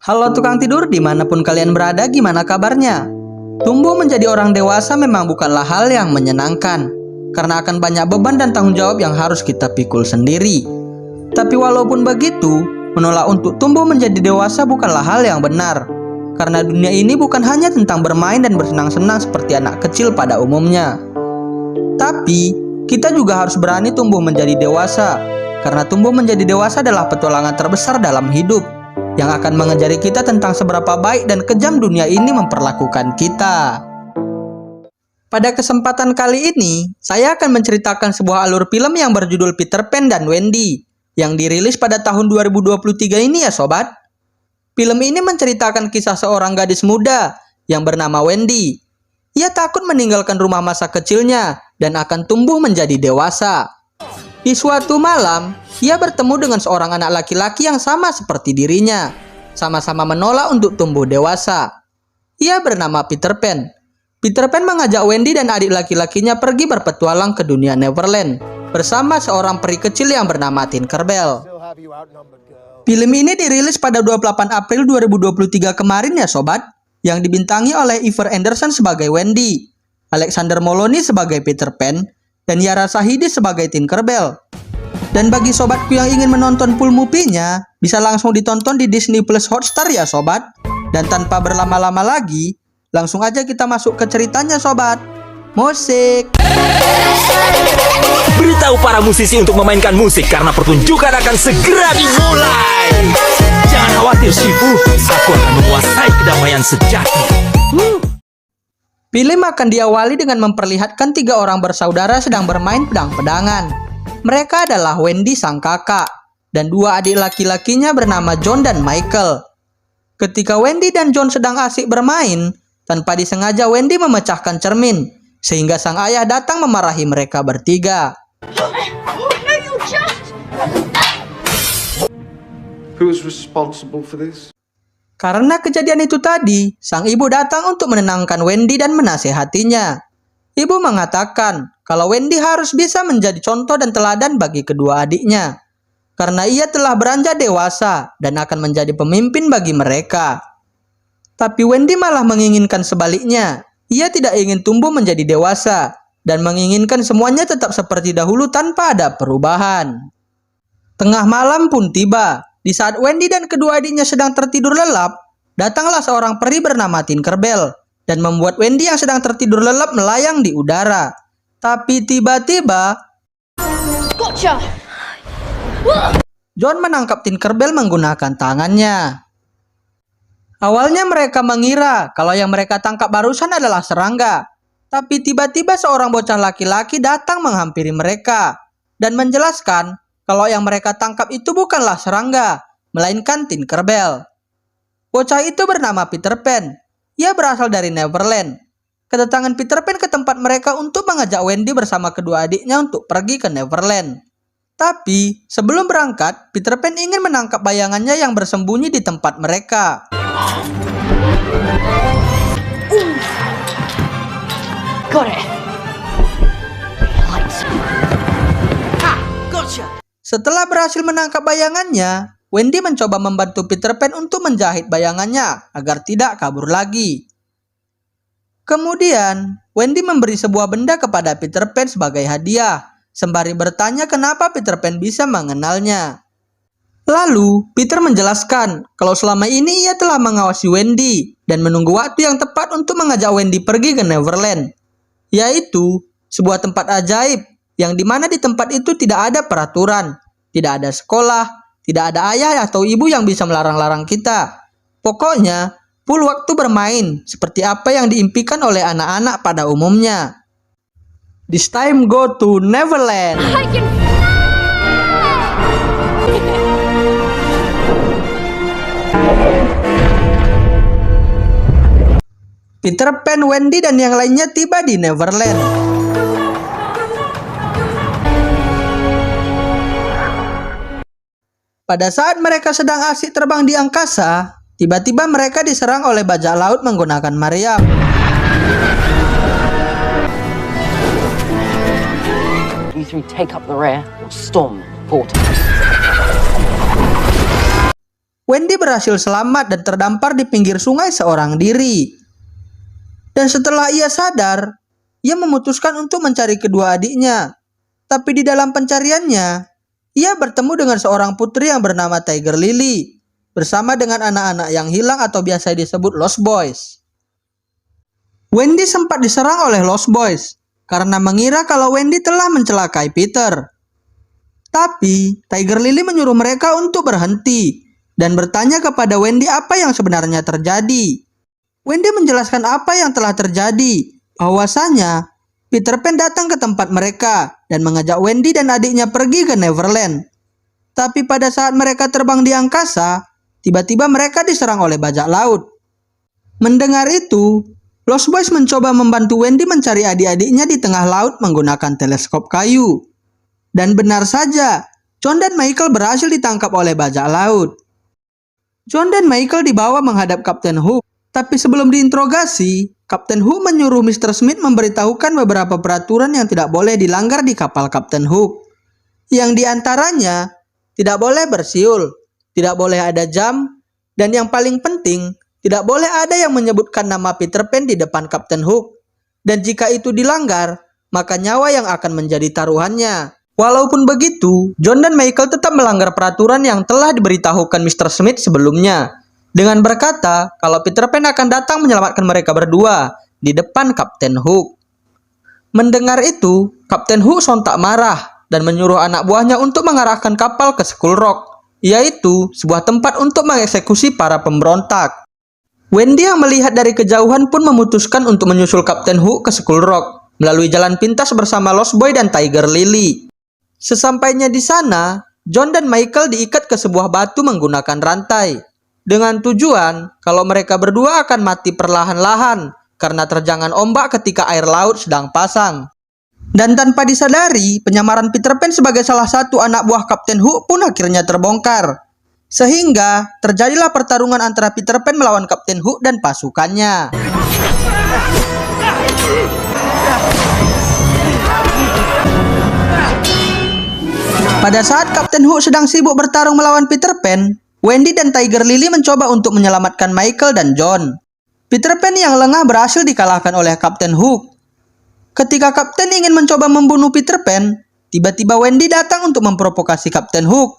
Halo tukang tidur, dimanapun kalian berada, gimana kabarnya? Tumbuh menjadi orang dewasa memang bukanlah hal yang menyenangkan, karena akan banyak beban dan tanggung jawab yang harus kita pikul sendiri. Tapi walaupun begitu, menolak untuk tumbuh menjadi dewasa bukanlah hal yang benar, karena dunia ini bukan hanya tentang bermain dan bersenang-senang seperti anak kecil pada umumnya. Tapi, kita juga harus berani tumbuh menjadi dewasa, karena tumbuh menjadi dewasa adalah petualangan terbesar dalam hidup, yang akan mengajari kita tentang seberapa baik dan kejam dunia ini memperlakukan kita. Pada kesempatan kali ini, saya akan menceritakan sebuah alur film yang berjudul Peter Pan dan Wendy, yang dirilis pada tahun 2023 ini ya sobat. Film ini menceritakan kisah seorang gadis muda yang bernama Wendy. Ia takut meninggalkan rumah masa kecilnya dan akan tumbuh menjadi dewasa. Di suatu malam, ia bertemu dengan seorang anak laki-laki yang sama seperti dirinya, sama-sama menolak untuk tumbuh dewasa. Ia bernama Peter Pan. Peter Pan mengajak Wendy dan adik laki-lakinya pergi berpetualang ke dunia Neverland bersama seorang peri kecil yang bernama Tinkerbell. Film ini dirilis pada 28 April 2023 kemarin ya sobat, yang dibintangi oleh Ivor Anderson sebagai Wendy, Alexander Moloney sebagai Peter Pan, dan Yara Shahidi sebagai Tinkerbell. Dan bagi sobatku yang ingin menonton full movie-nya, bisa langsung ditonton di Disney Plus Hotstar ya sobat. Dan tanpa berlama-lama lagi, langsung aja kita masuk ke ceritanya sobat. Musik. Beritahu para musisi untuk memainkan musik karena pertunjukan akan segera dimulai. Jangan khawatir Shifu, aku akan menguasai kedamaian sejati. Film akan diawali dengan memperlihatkan 3 orang bersaudara sedang bermain pedang-pedangan. Mereka adalah Wendy sang kakak, dan 2 adik laki-lakinya bernama John dan Michael. Ketika Wendy dan John sedang asik bermain, tanpa disengaja Wendy memecahkan cermin, sehingga sang ayah datang memarahi mereka bertiga. Who is responsible for this? Karena kejadian itu tadi, sang ibu datang untuk menenangkan Wendy dan menasehatinya. Ibu mengatakan kalau Wendy harus bisa menjadi contoh dan teladan bagi kedua adiknya, karena ia telah beranjak dewasa dan akan menjadi pemimpin bagi mereka. Tapi Wendy malah menginginkan sebaliknya. Ia tidak ingin tumbuh menjadi dewasa dan menginginkan semuanya tetap seperti dahulu tanpa ada perubahan. Tengah malam pun tiba. Di saat Wendy dan kedua adiknya sedang tertidur lelap, datanglah seorang peri bernama Tinkerbell dan membuat Wendy yang sedang tertidur lelap melayang di udara. Tapi tiba-tiba, Gotcha! John menangkap Tinkerbell menggunakan tangannya. Awalnya mereka mengira kalau yang mereka tangkap barusan adalah serangga. Tapi tiba-tiba seorang bocah laki-laki datang menghampiri mereka dan menjelaskan kalau yang mereka tangkap itu bukanlah serangga, melainkan Tinkerbell. Bocah itu bernama Peter Pan. Ia berasal dari Neverland. Kedatangan Peter Pan ke tempat mereka untuk mengajak Wendy bersama kedua adiknya untuk pergi ke Neverland. Tapi sebelum berangkat, Peter Pan ingin menangkap bayangannya yang bersembunyi di tempat mereka. Got it! Lights. Ha! Gotcha! Setelah berhasil menangkap bayangannya, Wendy mencoba membantu Peter Pan untuk menjahit bayangannya agar tidak kabur lagi. Kemudian, Wendy memberi sebuah benda kepada Peter Pan sebagai hadiah, sembari bertanya kenapa Peter Pan bisa mengenalnya. Lalu, Peter menjelaskan kalau selama ini ia telah mengawasi Wendy dan menunggu waktu yang tepat untuk mengajak Wendy pergi ke Neverland, yaitu sebuah tempat ajaib yang dimana di tempat itu tidak ada peraturan, tidak ada sekolah, tidak ada ayah atau ibu yang bisa melarang-larang kita. Pokoknya, full waktu bermain seperti apa yang diimpikan oleh anak-anak pada umumnya. This time go to Neverland. I can Peter Pan, Wendy, dan yang lainnya tiba di Neverland. Pada saat mereka sedang asik terbang di angkasa, tiba-tiba mereka diserang oleh bajak laut menggunakan Mariam. You three take up the rear or storm the portal. Wendy berhasil selamat dan terdampar di pinggir sungai seorang diri. Dan setelah ia sadar, ia memutuskan untuk mencari kedua adiknya. Tapi di dalam pencariannya, ia bertemu dengan seorang putri yang bernama Tiger Lily, bersama dengan anak-anak yang hilang atau biasa disebut Lost Boys. Wendy sempat diserang oleh Lost Boys karena mengira kalau Wendy telah mencelakai Peter. Tapi Tiger Lily menyuruh mereka untuk berhenti dan bertanya kepada Wendy apa yang sebenarnya terjadi. Wendy menjelaskan apa yang telah terjadi, bahwasanya Peter Pan datang ke tempat mereka dan mengajak Wendy dan adiknya pergi ke Neverland. Tapi pada saat mereka terbang di angkasa, tiba-tiba mereka diserang oleh bajak laut. Mendengar itu, Lost Boys mencoba membantu Wendy mencari adik-adiknya di tengah laut menggunakan teleskop kayu. Dan benar saja, John dan Michael berhasil ditangkap oleh bajak laut. John dan Michael dibawa menghadap Kapten Hook. Tapi sebelum diinterogasi, Kapten Hook menyuruh Mr. Smith memberitahukan beberapa peraturan yang tidak boleh dilanggar di kapal Kapten Hook. Yang diantaranya, tidak boleh bersiul, tidak boleh ada jam, dan yang paling penting, tidak boleh ada yang menyebutkan nama Peter Pan di depan Kapten Hook. Dan jika itu dilanggar, maka nyawa yang akan menjadi taruhannya. Walaupun begitu, John dan Michael tetap melanggar peraturan yang telah diberitahukan Mr. Smith sebelumnya, dengan berkata kalau Peter Pan akan datang menyelamatkan mereka berdua di depan Kapten Hook. Mendengar itu, Kapten Hook sontak marah dan menyuruh anak buahnya untuk mengarahkan kapal ke Skull Rock, yaitu sebuah tempat untuk mengeksekusi para pemberontak. Wendy yang melihat dari kejauhan pun memutuskan untuk menyusul Kapten Hook ke Skull Rock melalui jalan pintas bersama Lost Boy dan Tiger Lily. Sesampainya di sana, John dan Michael diikat ke sebuah batu menggunakan rantai, dengan tujuan kalau mereka berdua akan mati perlahan-lahan karena terjangan ombak ketika air laut sedang pasang. Dan tanpa disadari, penyamaran Peter Pan sebagai salah satu anak buah Kapten Hook pun akhirnya terbongkar. Sehingga terjadilah pertarungan antara Peter Pan melawan Kapten Hook dan pasukannya. Pada saat Kapten Hook sedang sibuk bertarung melawan Peter Pan, Wendy dan Tiger Lily mencoba untuk menyelamatkan Michael dan John. Peter Pan yang lengah berhasil dikalahkan oleh Kapten Hook. Ketika Kapten ingin mencoba membunuh Peter Pan, tiba-tiba Wendy datang untuk memprovokasi Kapten Hook.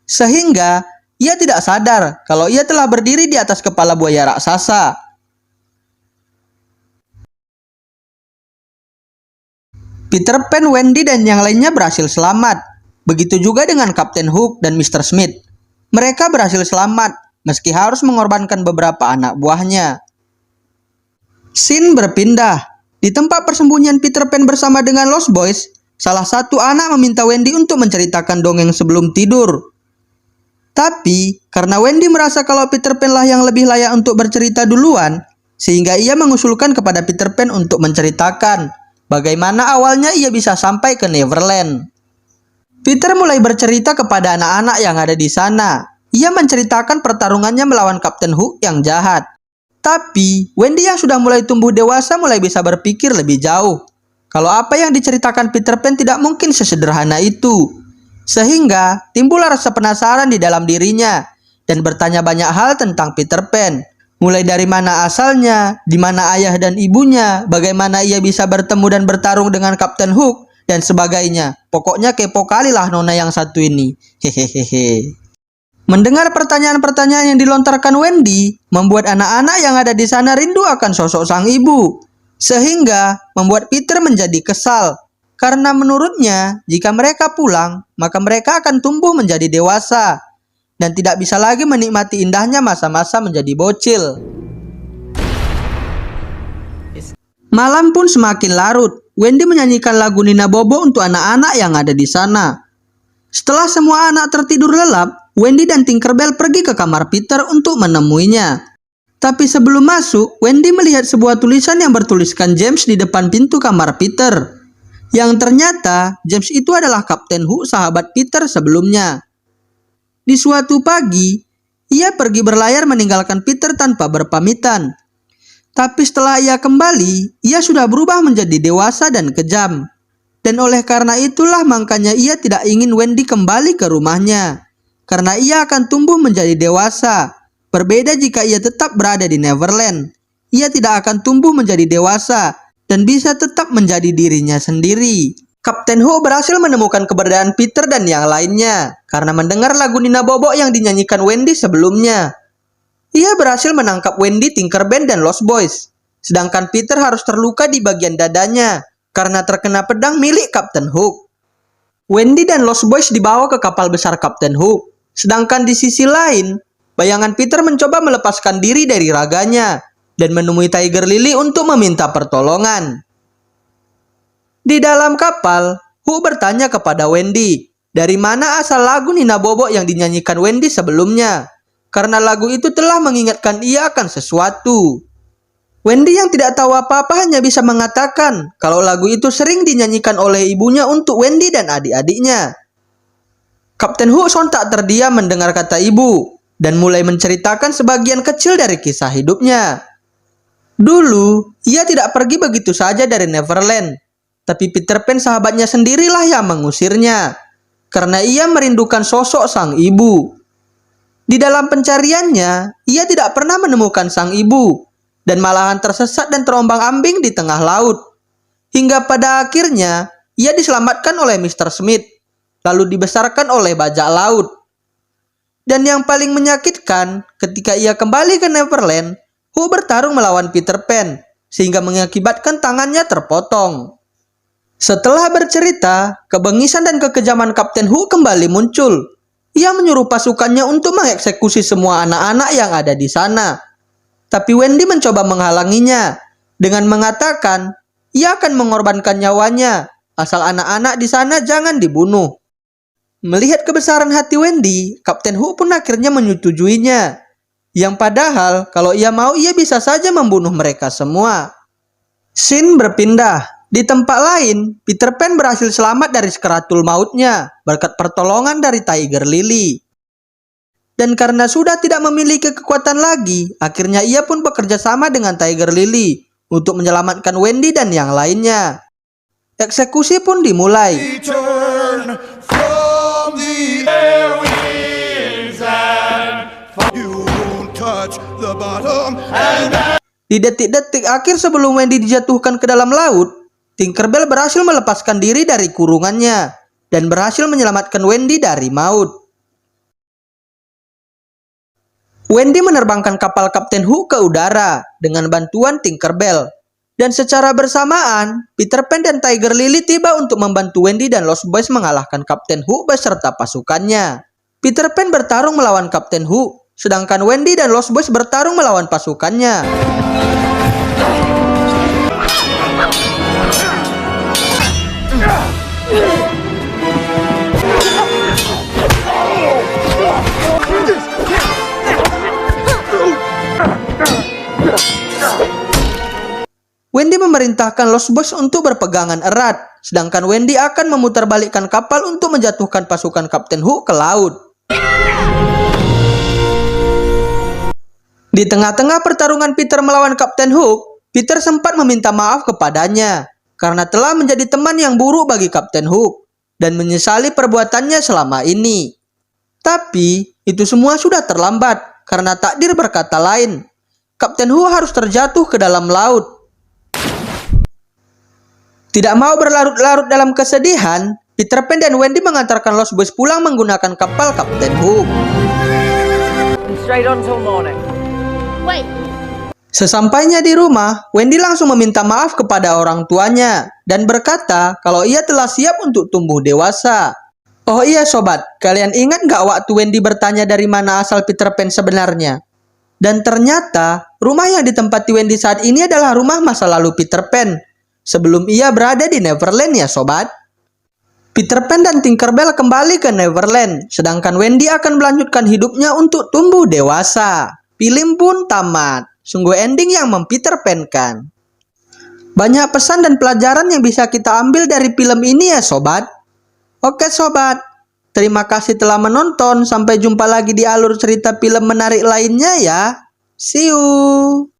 Sehingga ia tidak sadar kalau ia telah berdiri di atas kepala buaya raksasa. Peter Pan, Wendy, dan yang lainnya berhasil selamat. Begitu juga dengan Kapten Hook dan Mr. Smith. Mereka berhasil selamat meski harus mengorbankan beberapa anak buahnya. Scene berpindah. Di tempat persembunyian Peter Pan bersama dengan Lost Boys, salah satu anak meminta Wendy untuk menceritakan dongeng sebelum tidur. Tapi, karena Wendy merasa kalau Peter Pan lah yang lebih layak untuk bercerita duluan, sehingga ia mengusulkan kepada Peter Pan untuk menceritakan bagaimana awalnya ia bisa sampai ke Neverland. Peter mulai bercerita kepada anak-anak yang ada di sana. Ia menceritakan pertarungannya melawan Kapten Hook yang jahat. Tapi, Wendy yang sudah mulai tumbuh dewasa mulai bisa berpikir lebih jauh. Kalau apa yang diceritakan Peter Pan tidak mungkin sesederhana itu. Sehingga, timbul rasa penasaran di dalam dirinya dan bertanya banyak hal tentang Peter Pan. Mulai dari mana asalnya, di mana ayah dan ibunya, bagaimana ia bisa bertemu dan bertarung dengan Kapten Hook, dan sebagainya. Pokoknya kepo kali lah nona yang satu ini. Hehehe. Mendengar pertanyaan-pertanyaan yang dilontarkan Wendy, membuat anak-anak yang ada di sana rindu akan sosok sang ibu. Sehingga membuat Peter menjadi kesal. Karena menurutnya, jika mereka pulang, maka mereka akan tumbuh menjadi dewasa. Dan tidak bisa lagi menikmati indahnya masa-masa menjadi bocil. Malam pun semakin larut. Wendy menyanyikan lagu Nina Bobo untuk anak-anak yang ada di sana. Setelah semua anak tertidur lelap, Wendy dan Tinkerbell pergi ke kamar Peter untuk menemuinya. Tapi sebelum masuk, Wendy melihat sebuah tulisan yang bertuliskan James di depan pintu kamar Peter. Yang ternyata James itu adalah Kapten Hook, sahabat Peter sebelumnya. Di suatu pagi, ia pergi berlayar meninggalkan Peter tanpa berpamitan. Tapi setelah ia kembali, ia sudah berubah menjadi dewasa dan kejam. Dan oleh karena itulah makanya ia tidak ingin Wendy kembali ke rumahnya. karena ia akan tumbuh menjadi dewasa. Berbeda jika ia tetap berada di Neverland. Ia tidak akan tumbuh menjadi dewasa dan bisa tetap menjadi dirinya sendiri. Kapten Hook berhasil menemukan keberadaan Peter dan yang lainnya karena mendengar lagu Nina Bobo yang dinyanyikan Wendy sebelumnya. Ia berhasil menangkap Wendy, Tinkerbell, dan Lost Boys. Sedangkan Peter harus terluka di bagian dadanya karena terkena pedang milik Kapten Hook. Wendy dan Lost Boys dibawa ke kapal besar Kapten Hook. Sedangkan di sisi lain, bayangan Peter mencoba melepaskan diri dari raganya dan menemui Tiger Lily untuk meminta pertolongan. Di dalam kapal, Hook bertanya kepada Wendy, dari mana asal lagu Nina Bobo yang dinyanyikan Wendy sebelumnya? Karena lagu itu telah mengingatkan ia akan sesuatu. Wendy yang tidak tahu apa-apa hanya bisa mengatakan kalau lagu itu sering dinyanyikan oleh ibunya untuk Wendy dan adik-adiknya. Kapten Hook sontak terdiam mendengar kata ibu dan mulai menceritakan sebagian kecil dari kisah hidupnya. Dulu, ia tidak pergi begitu saja dari Neverland, tapi Peter Pan sahabatnya sendirilah yang mengusirnya karena ia merindukan sosok sang ibu. Di dalam pencariannya, ia tidak pernah menemukan sang ibu dan malahan tersesat dan terombang-ambing di tengah laut. Hingga pada akhirnya, ia diselamatkan oleh Mr. Smith, lalu dibesarkan oleh bajak laut. Dan yang paling menyakitkan, ketika ia kembali ke Neverland, Hook bertarung melawan Peter Pan, sehingga mengakibatkan tangannya terpotong. Setelah bercerita, kebengisan dan kekejaman Kapten Hook kembali muncul. Ia menyuruh pasukannya untuk mengeksekusi semua anak-anak yang ada di sana. Tapi Wendy mencoba menghalanginya dengan mengatakan ia akan mengorbankan nyawanya asal anak-anak di sana jangan dibunuh. Melihat kebesaran hati Wendy, Kapten Hook pun akhirnya menyetujuinya. Yang padahal kalau ia mau ia bisa saja membunuh mereka semua. Scene berpindah. Di tempat lain, Peter Pan berhasil selamat dari sekaratul mautnya berkat pertolongan dari Tiger Lily. Dan karena sudah tidak memiliki kekuatan lagi, akhirnya ia pun bekerja sama dengan Tiger Lily untuk menyelamatkan Wendy dan yang lainnya. Eksekusi pun dimulai. Di detik-detik akhir sebelum Wendy dijatuhkan ke dalam laut, Tinkerbell berhasil melepaskan diri dari kurungannya dan berhasil menyelamatkan Wendy dari maut. Wendy menerbangkan kapal Kapten Hook ke udara dengan bantuan Tinkerbell. Dan secara bersamaan, Peter Pan dan Tiger Lily tiba untuk membantu Wendy dan Lost Boys mengalahkan Kapten Hook beserta pasukannya. Peter Pan bertarung melawan Kapten Hook, sedangkan Wendy dan Lost Boys bertarung melawan pasukannya. Wendy memerintahkan Lost Boys untuk berpegangan erat, sedangkan Wendy akan memutarbalikkan kapal untuk menjatuhkan pasukan Kapten Hook ke laut. Di tengah-tengah pertarungan Peter melawan Kapten Hook, Peter sempat meminta maaf kepadanya karena telah menjadi teman yang buruk bagi Kapten Hook dan menyesali perbuatannya selama ini. Tapi itu semua sudah terlambat karena takdir berkata lain. Kapten Hook harus terjatuh ke dalam laut. Tidak mau berlarut-larut dalam kesedihan, Peter Pan dan Wendy mengantarkan Lost Boys pulang menggunakan kapal Kapten Hook. Straight on till morning. Wait. Sesampainya di rumah, Wendy langsung meminta maaf kepada orang tuanya dan berkata kalau ia telah siap untuk tumbuh dewasa. Oh iya sobat, kalian ingat gak waktu Wendy bertanya dari mana asal Peter Pan sebenarnya? Dan ternyata, rumah yang ditempati Wendy saat ini adalah rumah masa lalu Peter Pan sebelum ia berada di Neverland ya sobat. Peter Pan dan Tinkerbell kembali ke Neverland, sedangkan Wendy akan melanjutkan hidupnya untuk tumbuh dewasa. Film pun tamat. Sungguh ending yang mempeter Pan-kan. Banyak pesan dan pelajaran yang bisa kita ambil dari film ini ya sobat. Oke sobat, terima kasih telah menonton. Sampai jumpa lagi di alur cerita film menarik lainnya ya. See you.